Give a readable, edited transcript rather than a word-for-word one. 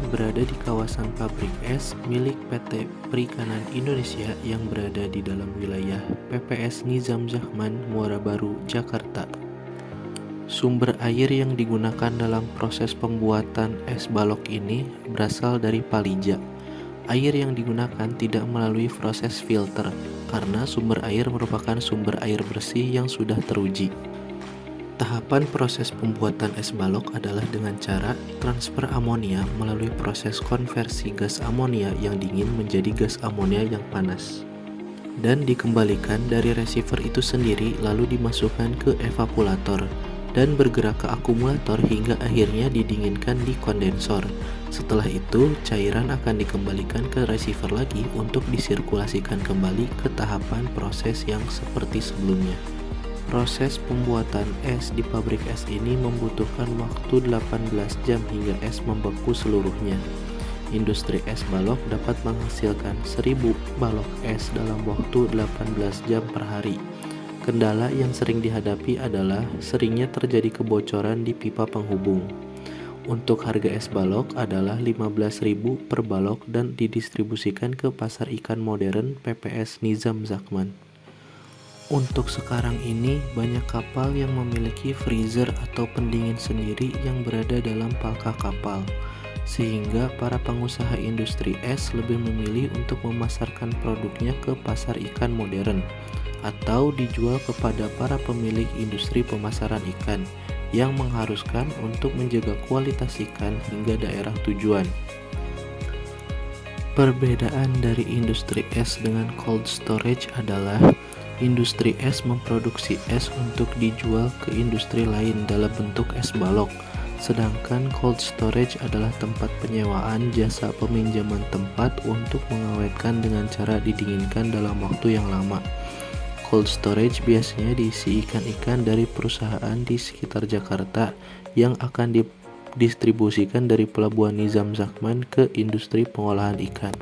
berada di kawasan pabrik es milik PT Perikanan Indonesia yang berada di dalam wilayah PPS Nizam Zachman, Muara Baru, Jakarta. Sumber air yang digunakan dalam proses pembuatan es balok ini berasal dari Palija. Air yang digunakan tidak melalui proses filter karena sumber air merupakan sumber air bersih yang sudah teruji. Tahapan proses pembuatan es balok adalah dengan cara transfer amonia melalui proses konversi gas amonia yang dingin menjadi gas amonia yang panas, dan dikembalikan dari receiver itu sendiri lalu dimasukkan ke evapolator dan bergerak ke akumulator hingga akhirnya didinginkan di kondensor. Setelah itu, cairan akan dikembalikan ke receiver lagi untuk disirkulasikan kembali ke tahapan proses yang seperti sebelumnya. Proses pembuatan es di pabrik es ini membutuhkan waktu 18 jam hingga es membeku seluruhnya. Industri es balok dapat menghasilkan 1000 balok es dalam waktu 18 jam per hari. Kendala yang sering dihadapi adalah seringnya terjadi kebocoran di pipa penghubung. Untuk harga es balok adalah 15.000 per balok dan didistribusikan ke pasar ikan modern PPS Nizam Zachman. Untuk sekarang ini, banyak kapal yang memiliki freezer atau pendingin sendiri yang berada dalam palka kapal, sehingga para pengusaha industri es lebih memilih untuk memasarkan produknya ke pasar ikan modern, atau dijual kepada para pemilik industri pemasaran ikan, yang mengharuskan untuk menjaga kualitas ikan hingga daerah tujuan. Perbedaan dari industri es dengan cold storage adalah industri es memproduksi es untuk dijual ke industri lain dalam bentuk es balok, sedangkan cold storage adalah tempat penyewaan jasa peminjaman tempat untuk mengawetkan dengan cara didinginkan dalam waktu yang lama. Cold storage biasanya diisi ikan-ikan dari perusahaan di sekitar Jakarta yang akan didistribusikan dari Pelabuhan Nizam Zachman ke industri pengolahan ikan.